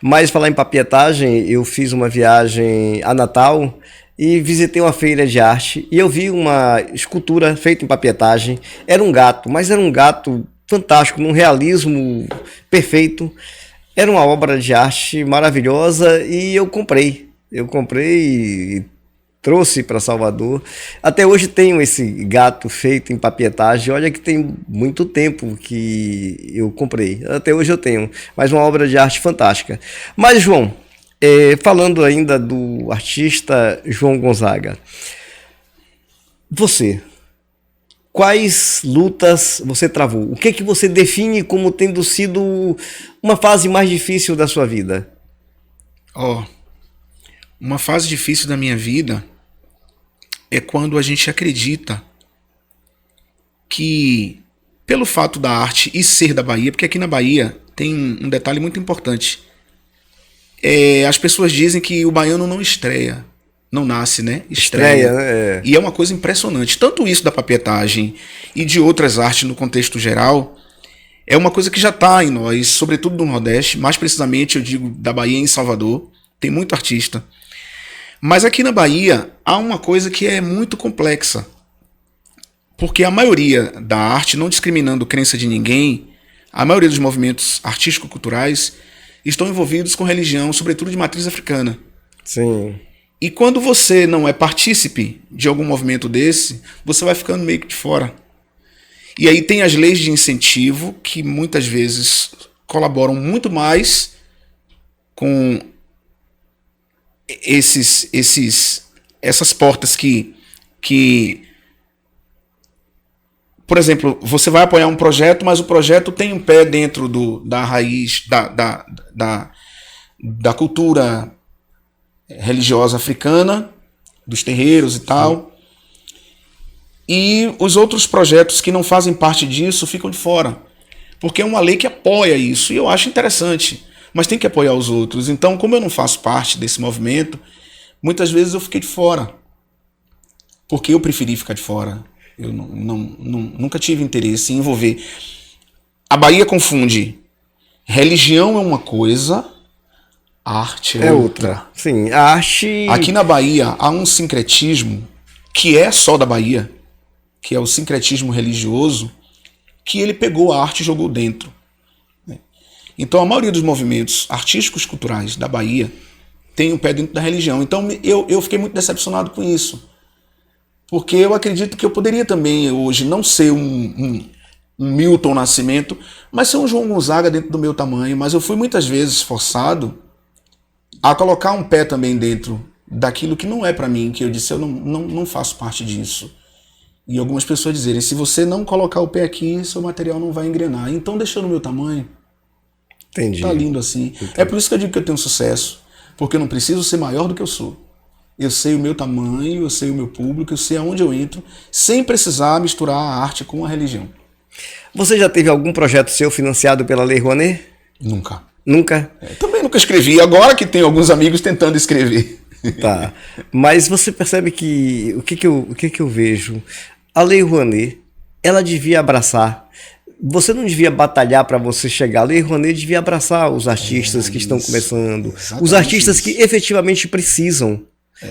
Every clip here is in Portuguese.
Mas falar em papietagem, eu fiz uma viagem a Natal e visitei uma feira de arte e eu vi uma escultura feita em papietagem. Era um gato, mas era um gato fantástico, num realismo perfeito. Era uma obra de arte maravilhosa e eu comprei. Eu comprei e trouxe para Salvador. Até hoje tenho esse gato feito em papietagem. Olha que tem muito tempo que eu comprei. Até hoje eu tenho. Mas uma obra de arte fantástica. Mas, João, falando ainda do artista João Gonzaga, você, quais lutas você travou? O que é que você define como tendo sido uma fase mais difícil da sua vida? Uma fase difícil da minha vida é quando a gente acredita que, pelo fato da arte e ser da Bahia, porque aqui na Bahia tem um detalhe muito importante. As pessoas dizem que o baiano não estreia, não nasce, né? Estreia. né? E é uma coisa impressionante. Tanto isso da papietagem e de outras artes no contexto geral, é uma coisa que já está em nós, sobretudo no Nordeste, mais precisamente eu digo da Bahia em Salvador, tem muito artista. Mas aqui na Bahia há uma coisa que é muito complexa. Porque a maioria da arte, não discriminando crença de ninguém, a maioria dos movimentos artístico-culturais estão envolvidos com religião, sobretudo de matriz africana. Sim. E quando você não é partícipe de algum movimento desse, você vai ficando meio que de fora. E aí tem as leis de incentivo que muitas vezes colaboram muito mais com essas portas que, por exemplo, você vai apoiar um projeto, mas o projeto tem um pé dentro da raiz da cultura religiosa africana, dos terreiros e tal. E os outros projetos que não fazem parte disso ficam de fora. Porque é uma lei que apoia isso, e eu acho interessante. Mas tem que apoiar os outros. Então, como eu não faço parte desse movimento, muitas vezes eu fiquei de fora. Porque eu preferi ficar de fora. Eu nunca tive interesse em envolver. A Bahia confunde. Religião é uma coisa, arte é outra. Sim, a arte... Aqui na Bahia há um sincretismo que é só da Bahia, que é o sincretismo religioso, que ele pegou a arte e jogou dentro. Então a maioria dos movimentos artísticos culturais da Bahia tem um pé dentro da religião. Então eu fiquei muito decepcionado com isso. Porque eu acredito que eu poderia também hoje não ser um Milton Nascimento, mas ser um João Gonzaga dentro do meu tamanho. Mas eu fui muitas vezes forçado a colocar um pé também dentro daquilo que não é para mim, que eu disse, eu não faço parte disso. E algumas pessoas dizerem, se você não colocar o pé aqui, seu material não vai engrenar. Então deixa no meu tamanho. Entendi. Tá lindo assim. Entendi. É por isso que eu digo que eu tenho sucesso. Porque eu não preciso ser maior do que eu sou. Eu sei o meu tamanho, eu sei o meu público, eu sei aonde eu entro, sem precisar misturar a arte com a religião. Você já teve algum projeto seu financiado pela Lei Rouanet? Nunca. Nunca? Também nunca escrevi. Agora que tenho alguns amigos tentando escrever. Tá. Mas você percebe que o que eu vejo? A Lei Rouanet, ela devia abraçar. Você não devia batalhar para você chegar. A Lei Rouanet devia abraçar os artistas que estão começando, os artistas que efetivamente precisam,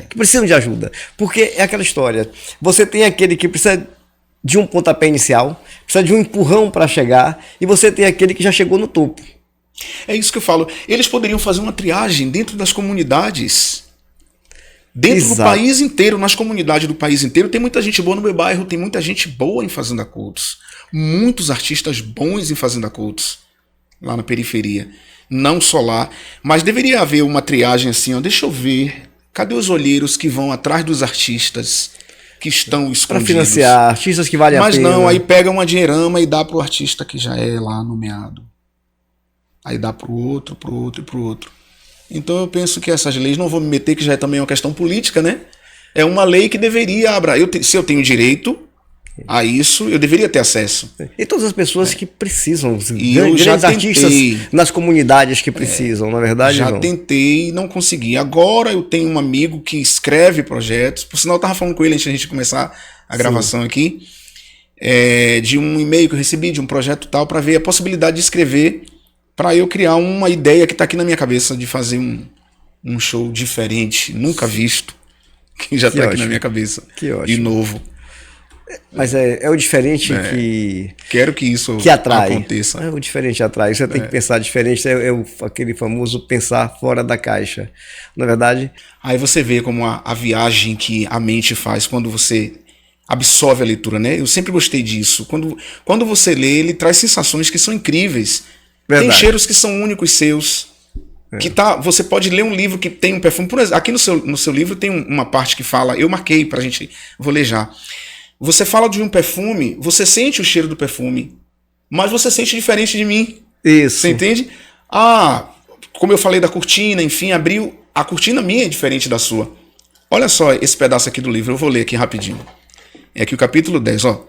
que precisam de ajuda. Porque é aquela história. Você tem aquele que precisa de um pontapé inicial, precisa de um empurrão para chegar, e você tem aquele que já chegou no topo. É isso que eu falo. Eles poderiam fazer uma triagem dentro das comunidades. Dentro do país inteiro, nas comunidades do país inteiro, tem muita gente boa no meu bairro, tem muita gente boa em Fazenda Coutos. Muitos artistas bons em Fazenda Coutos, lá na periferia. Não só lá, mas deveria haver uma triagem assim, ó, deixa eu ver, cadê os olheiros que vão atrás dos artistas que estão escondidos? Para financiar, artistas que valem a pena. Mas não, aí pega uma dinheirama e dá pro artista que já é lá nomeado. Aí dá pro outro e pro outro. Então eu penso que essas leis, não vou me meter, que já é também uma questão política, né? É uma lei que deveria abraçar. Se eu tenho direito a isso, eu deveria ter acesso. E todas as pessoas que precisam, e eu já tentei, artistas nas comunidades que precisam, na verdade. Já tentei e não consegui. Agora eu tenho um amigo que escreve projetos, por sinal eu estava falando com ele antes da gente começar a gravação aqui, de um e-mail que eu recebi de um projeto tal, para ver a possibilidade de escrever para eu criar uma ideia que está aqui na minha cabeça de fazer um show diferente, nunca visto, que já está aqui na minha cabeça. Que ótimo. De novo. Mas é o diferente Quero que isso que atrai. aconteça. É o diferente atrai. Você tem que pensar diferente. Aquele famoso pensar fora da caixa. Na verdade. Aí você vê como a viagem que a mente faz quando você absorve a leitura, né? Eu sempre gostei disso. Quando você lê, ele traz sensações que são incríveis. Verdade. Tem cheiros que são únicos seus. Você pode ler um livro que tem um perfume. Por exemplo, aqui no seu livro tem uma parte que fala, eu marquei pra gente, vou ler já. Você fala de um perfume, você sente o cheiro do perfume, mas você sente diferente de mim. Isso. Você entende? Como eu falei da cortina, enfim, abriu. A cortina minha é diferente da sua. Olha só esse pedaço aqui do livro, eu vou ler aqui rapidinho. É aqui o capítulo 10, ó.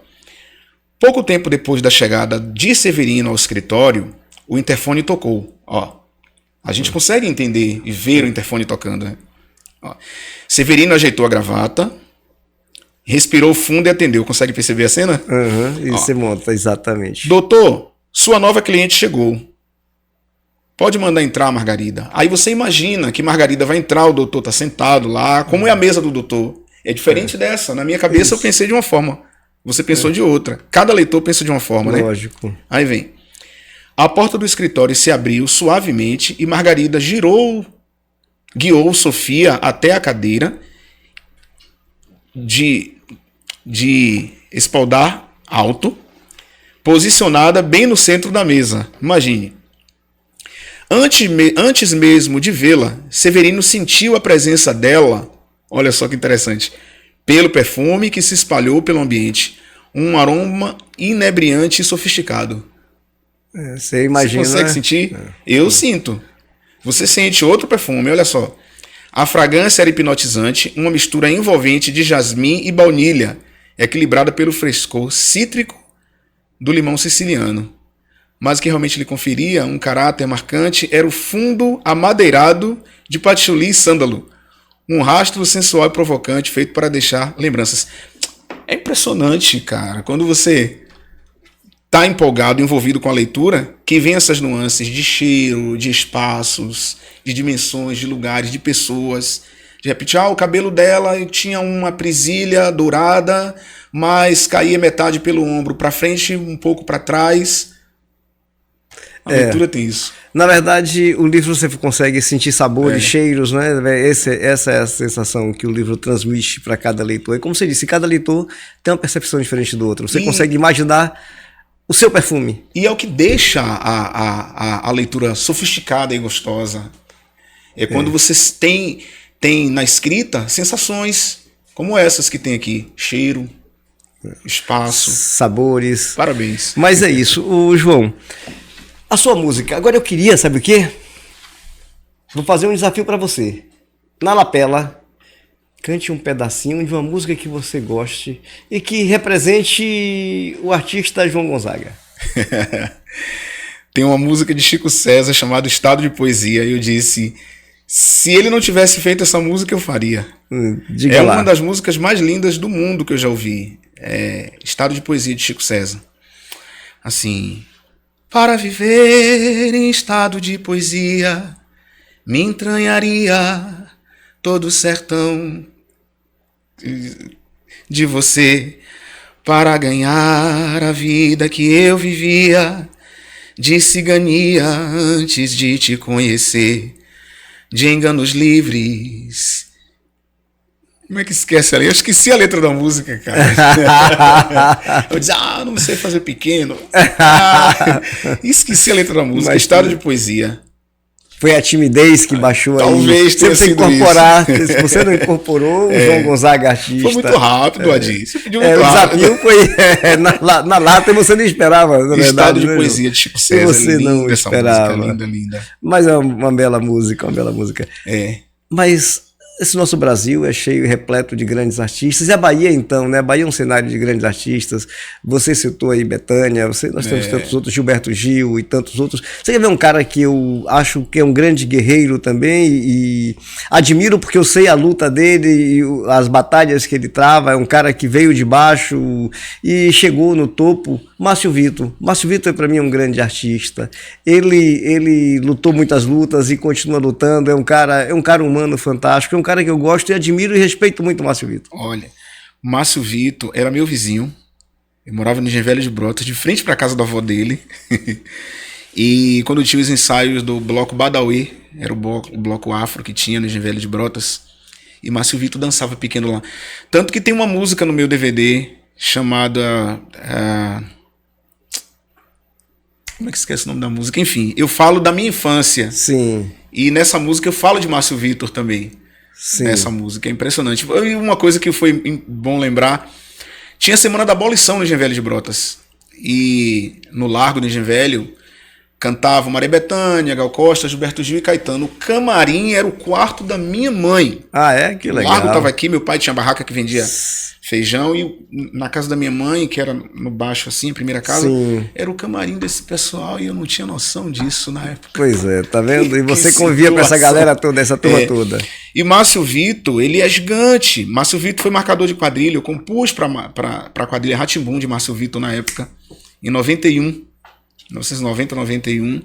Pouco tempo depois da chegada de Severino ao escritório, o interfone tocou, ó. A gente consegue entender e ver o interfone tocando, né? Ó. Severino ajeitou a gravata, respirou fundo e atendeu. Consegue perceber a cena? E você monta, exatamente. Doutor, sua nova cliente chegou. Pode mandar entrar, Margarida. Aí você imagina que Margarida vai entrar, o doutor está sentado lá. Como é a mesa do doutor? É diferente dessa. Na minha cabeça eu pensei de uma forma. Você pensou de outra. Cada leitor pensa de uma forma, né? Lógico. Aí vem. A porta do escritório se abriu suavemente e Margarida guiou Sofia até a cadeira de espaldar alto, posicionada bem no centro da mesa. Imagine. Antes mesmo de vê-la, Severino sentiu a presença dela, olha só que interessante, pelo perfume que se espalhou pelo ambiente. Um aroma inebriante e sofisticado. Você imagina. Você consegue sentir? Eu sinto. Você sente outro perfume, olha só. A fragrância era hipnotizante, uma mistura envolvente de jasmim e baunilha, equilibrada pelo frescor cítrico do limão siciliano. Mas o que realmente lhe conferia um caráter marcante era o fundo amadeirado de patchouli e sândalo, um rastro sensual e provocante feito para deixar lembranças. É impressionante, cara, quando você tá empolgado, envolvido com a leitura, que vem essas nuances de cheiro, de espaços, de dimensões, de lugares, de pessoas. De repente, o cabelo dela tinha uma presilha dourada, mas caía metade pelo ombro para frente, um pouco para trás. A leitura tem isso. Na verdade, o livro você consegue sentir sabores, cheiros, né? Essa é a sensação que o livro transmite para cada leitor. E como você disse, cada leitor tem uma percepção diferente do outro. Você consegue imaginar o seu perfume. E é o que deixa a leitura sofisticada e gostosa. É quando você tem na escrita sensações como essas que tem aqui. Cheiro, espaço. Sabores. Parabéns. Mas é isso. João, a sua música. Agora eu queria, sabe o quê? Vou fazer um desafio para você. Na lapela, cante um pedacinho de uma música que você goste e que represente o artista João Gonzaga. Tem uma música de Chico César chamada Estado de Poesia. E eu disse, se ele não tivesse feito essa música, eu faria. Diga lá. Uma das músicas mais lindas do mundo que eu já ouvi. É Estado de Poesia de Chico César. Assim... Para viver em estado de poesia, me entranharia todo o sertão de você. Para ganhar a vida que eu vivia, de cigania antes de te conhecer, de enganos livres. Como é que esquece ali? Eu esqueci a letra da música, cara. Eu disse, não sei fazer pequeno. Esqueci a letra da música. Mas, Estado de Poesia. Foi a timidez que baixou aí. Talvez tenha sido incorporar. Isso. Se você não incorporou, o João Gonzaga artista. Foi muito rápido, Adi. Você pediu muito rápido. O desafio foi na lata e você não esperava. Na verdade, Estado de Poesia de Chico César. Você não esperava. Música, linda. Mas é uma bela música, uma bela música. É. Mas esse nosso Brasil é cheio, repleto de grandes artistas. E a Bahia, então, né? A Bahia é um cenário de grandes artistas. Você citou aí Bethânia, nós temos tantos outros, Gilberto Gil e tantos outros. Você quer ver um cara que eu acho que é um grande guerreiro também e admiro porque eu sei a luta dele e as batalhas que ele trava. É um cara que veio de baixo e chegou no topo. Márcio Vitor. Márcio Vitor, para mim, é um grande artista. Ele lutou muitas lutas e continua lutando. É um cara humano fantástico. É um cara que eu gosto e admiro e respeito muito o Márcio Vitor. Olha, Márcio Vitor era meu vizinho. Eu morava no Engenho Velho de Brotas, de frente para a casa da avó dele. E quando tinha os ensaios do Bloco Badawi, era o bloco afro que tinha no Engenho Velho de Brotas, e Márcio Vitor dançava pequeno lá. Tanto que tem uma música no meu DVD chamada... como é que esquece o nome da música? Enfim, eu falo da minha infância. Sim. E nessa música eu falo de Márcio Vitor também. Sim. Nessa música, é impressionante. E uma coisa que foi bom lembrar, tinha a Semana da Abolição no Engenho Velho de Brotas. E no Largo do Engenho Velho cantavam Maria Bethânia, Gal Costa, Gilberto Gil e Caetano. O camarim era o quarto da minha mãe. Ah, é? Que legal. O Largo estava aqui, meu pai tinha barraca que vendia feijão, e na casa da minha mãe, que era no baixo assim, a primeira casa, Sim. era o camarim desse pessoal, e eu não tinha noção disso na época. Pois é, tá vendo? E você convia com essa galera toda, essa turma toda. E Márcio Vitor, ele é gigante. Márcio Vitor foi marcador de quadrilha, eu compus pra quadrilha Rá-Tim-Bum de Márcio Vitor na época, em 1990, 91,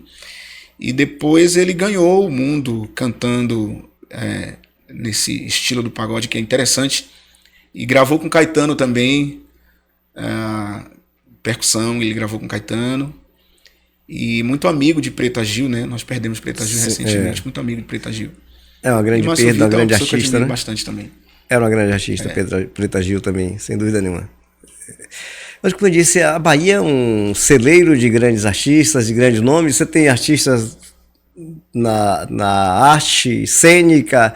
e depois ele ganhou o mundo cantando nesse estilo do pagode que é interessante. E gravou com Caetano também, percussão, ele gravou com Caetano. E muito amigo de Preta Gil, né? Nós perdemos Preta Gil recentemente, muito amigo de Preta Gil. É uma grande perda, uma grande artista, né? Bastante também. Era uma grande artista, Preta Gil também, sem dúvida nenhuma. Mas como eu disse, a Bahia é um celeiro de grandes artistas, de grandes nomes. Você tem artistas na arte cênica,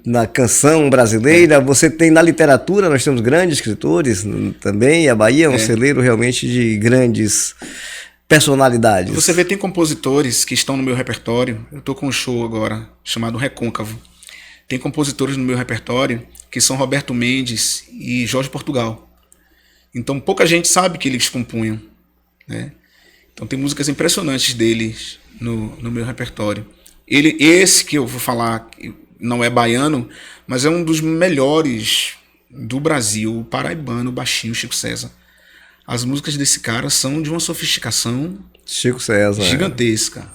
na canção brasileira, você tem na literatura, nós temos grandes escritores também, a Bahia é um celeiro realmente de grandes personalidades. Você vê, tem compositores que estão no meu repertório, eu estou com um show agora, chamado Recôncavo, tem compositores no meu repertório que são Roberto Mendes e Jorge Portugal, então pouca gente sabe que eles compunham, né? Então tem músicas impressionantes deles no meu repertório. Esse que eu vou falar... não é baiano, mas é um dos melhores do Brasil, o paraibano, baixinho, Chico César. As músicas desse cara são de uma sofisticação Chico César, gigantesca.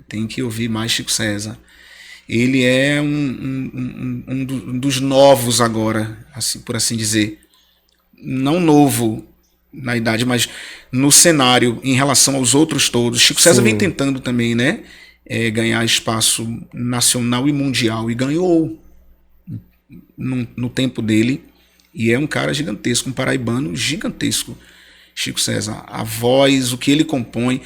Tem que ouvir mais Chico César. Ele é um dos novos agora, assim, por assim dizer. Não novo na idade, mas no cenário em relação aos outros todos. Chico César vem tentando também, né? Ganhar espaço nacional e mundial, e ganhou no tempo dele, e é um cara gigantesco, um paraibano gigantesco, Chico César. A voz, o que ele compõe,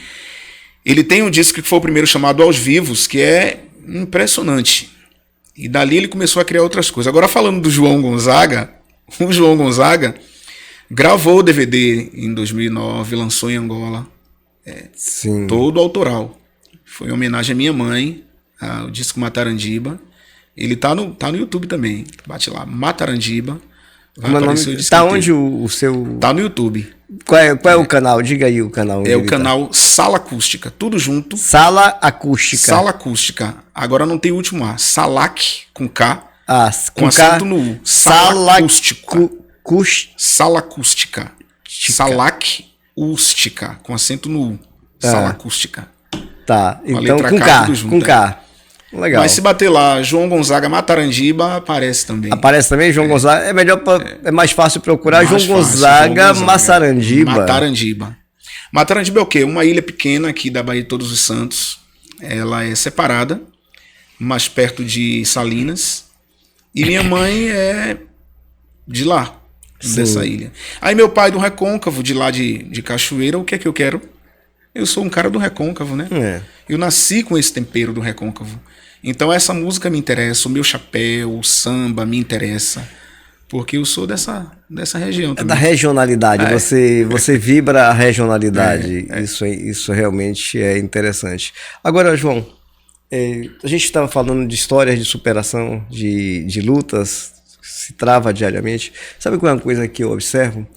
ele tem um disco que foi o primeiro, chamado Aos Vivos, que é impressionante, e dali ele começou a criar outras coisas. Agora, falando do João Gonzaga, o João Gonzaga gravou o DVD em 2009, lançou em Angola, todo autoral. Foi em homenagem à minha mãe, o disco Matarandiba. Ele tá no YouTube também. Bate lá, Matarandiba. Vai aparecer o disco. Tá onde o seu... Tá no YouTube. Qual é o canal? Diga aí o canal. É o canal Sala Acústica. Tudo junto. Sala Acústica. Sala Acústica. Agora não tem o último A. Salac, com K. Com acento no U. Sala Acústica. Sala Acústica. Salac Ústica, com acento no U. Sala Acústica. Tá, então com K. Legal. Mas se bater lá, João Gonzaga Matarandiba, aparece também. Aparece também, João Gonzaga? É melhor, é mais fácil procurar João Gonzaga Massarandiba. Matarandiba é o quê? Uma ilha pequena aqui da Baía de Todos os Santos. Ela é separada, mais perto de Salinas. E minha mãe é de lá, dessa ilha. Aí meu pai do Recôncavo, de lá de Cachoeira, o que é que eu quero? Eu sou um cara do Recôncavo, né? Eu nasci com esse tempero do Recôncavo. Então essa música me interessa, o meu chapéu, o samba me interessa, porque eu sou dessa região também. É da regionalidade, você vibra a regionalidade. Isso realmente é interessante. Agora, João, A gente estava falando de histórias de superação, de lutas, que se trava diariamente. Sabe qual é uma coisa que eu observo?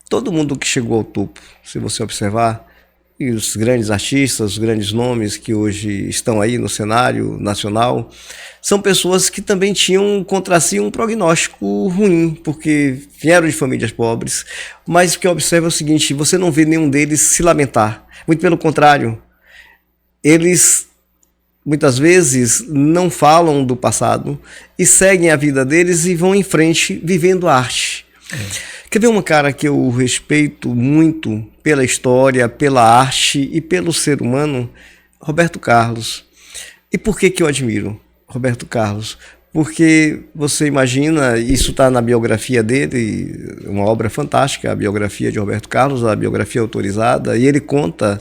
Todo mundo que chegou ao topo, se você observar, e os grandes artistas, os grandes nomes que hoje estão aí no cenário nacional, são pessoas que também tinham contra si um prognóstico ruim, porque vieram de famílias pobres, mas o que eu observo é o seguinte, você não vê nenhum deles se lamentar, muito pelo contrário, eles muitas vezes não falam do passado e seguem a vida deles e vão em frente vivendo a arte. Quer ver uma cara que eu respeito muito pela história, pela arte e pelo ser humano? Roberto Carlos. E por que eu admiro Roberto Carlos? Porque você imagina, isso está na biografia dele, uma obra fantástica, a biografia de Roberto Carlos, a biografia autorizada, e ele conta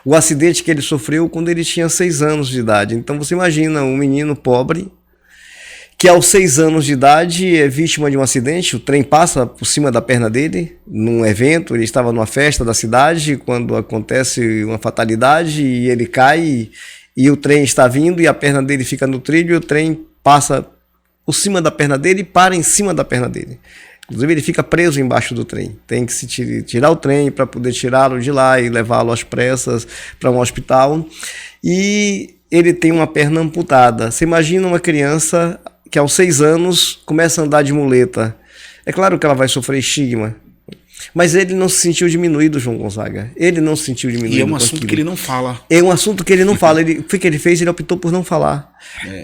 o acidente que ele sofreu quando ele tinha 6 anos de idade. Então você imagina um menino pobre que aos 6 anos de idade é vítima de um acidente, o trem passa por cima da perna dele, num evento, ele estava numa festa da cidade, quando acontece uma fatalidade e ele cai e o trem está vindo e a perna dele fica no trilho e o trem passa por cima da perna dele e para em cima da perna dele. Inclusive ele fica preso embaixo do trem, tem que se tirar o trem para poder tirá-lo de lá e levá-lo às pressas para um hospital e ele tem uma perna amputada. Você imagina uma criança que aos 6 anos começa a andar de muleta. É claro que ela vai sofrer estigma, mas ele não se sentiu diminuído, João Gonzaga. Ele não se sentiu diminuído. E é um assunto que ele não fala. É um assunto que ele não fala. O que ele fez? Ele optou por não falar.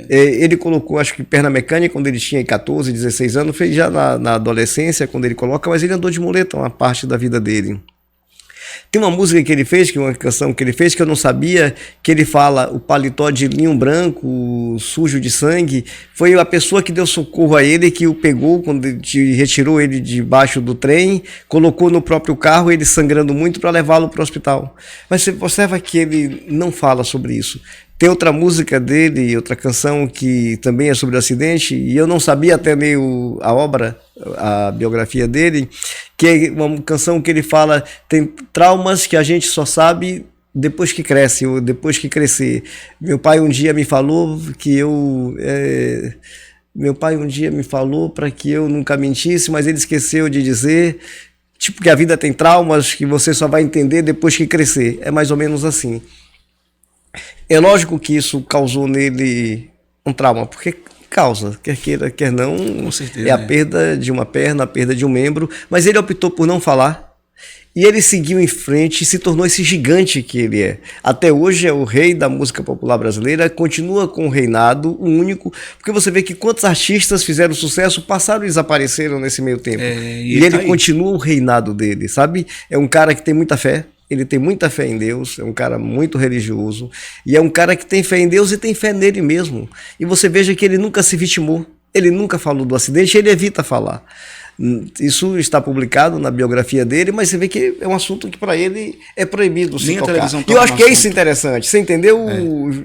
Ele colocou, acho que perna mecânica quando ele tinha 14, 16 anos, fez já na adolescência quando ele coloca, mas ele andou de muleta uma parte da vida dele. Tem uma música que ele fez, que uma canção que ele fez, que eu não sabia, que ele fala, o paletó de linho branco, sujo de sangue, foi a pessoa que deu socorro a ele, que o pegou, quando retirou ele debaixo do trem, colocou no próprio carro, ele sangrando muito, para levá-lo para o hospital. Mas você observa que ele não fala sobre isso. Tem outra música dele, outra canção que também é sobre o acidente, e eu não sabia até meio a obra, a biografia dele, que é uma canção que ele fala, tem traumas que a gente só sabe depois que cresce, ou depois que crescer. Meu pai um dia me falou para que eu nunca mentisse, mas ele esqueceu de dizer, tipo que a vida tem traumas que você só vai entender depois que crescer. É mais ou menos assim. É lógico que isso causou nele um trauma, porque causa, quer queira, quer não, com certeza, é a perda de uma perna, a perda de um membro, mas ele optou por não falar, e ele seguiu em frente e se tornou esse gigante que ele é. Até hoje é o rei da música popular brasileira, continua com o reinado, o único, porque você vê que quantos artistas fizeram sucesso, passaram e desapareceram nesse meio tempo, e ele continua o reinado dele, sabe? É um cara que tem muita fé, ele tem muita fé em Deus, é um cara muito religioso, e é um cara que tem fé em Deus e tem fé nele mesmo. E você veja que ele nunca se vitimou, ele nunca falou do acidente, ele evita falar. Isso está publicado na biografia dele, mas você vê que é um assunto que para ele é proibido se tocar. E eu acho que é isso interessante, você entendeu,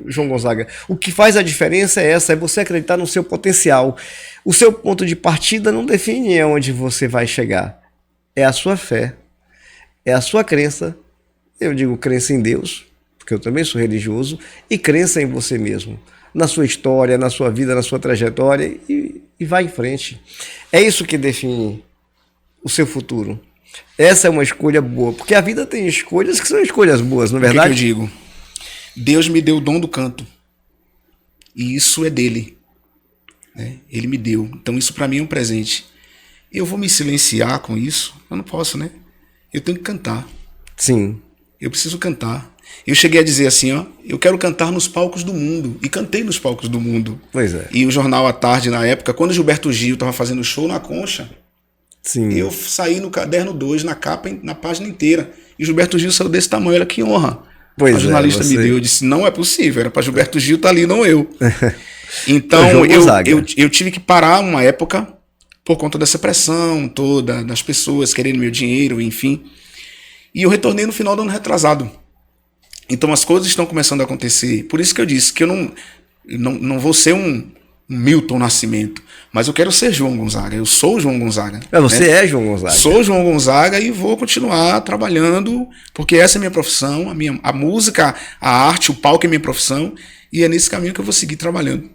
João Gonzaga? O que faz a diferença é essa, é você acreditar no seu potencial. O seu ponto de partida não define aonde você vai chegar, é a sua fé, é a sua crença. Eu digo crença em Deus, porque eu também sou religioso, e crença em você mesmo, na sua história, na sua vida, na sua trajetória, e vai em frente. É isso que define o seu futuro. Essa é uma escolha boa, porque a vida tem escolhas que são escolhas boas, não é verdade? O que eu digo? Deus me deu o dom do canto, e isso é dele, né? Ele me deu, então isso para mim é um presente. Eu vou me silenciar com isso? Eu não posso, né? Eu tenho que cantar. Sim. Eu preciso cantar. Eu cheguei a dizer assim, ó, eu quero cantar nos palcos do mundo. E cantei nos palcos do mundo. Pois é. E o Jornal à Tarde, na época, quando o Gilberto Gil estava fazendo show na Concha, sim, eu saí no caderno 2, na capa, na página inteira. E o Gilberto Gil saiu desse tamanho. Olha que honra. Pois a jornalista me deu. Eu disse, não é possível. Era para Gilberto Gil estar ali, não eu. Então, eu tive que parar uma época por conta dessa pressão toda, das pessoas querendo meu dinheiro, enfim. E eu retornei no final do ano retrasado. Então as coisas estão começando a acontecer. Por isso que eu disse que eu não vou ser um Milton Nascimento, mas eu quero ser João Gonzaga. Eu sou João Gonzaga. Você é João Gonzaga. Sou João Gonzaga e vou continuar trabalhando, porque essa é a minha profissão, a música, a arte, o palco é minha profissão. E é nesse caminho que eu vou seguir trabalhando.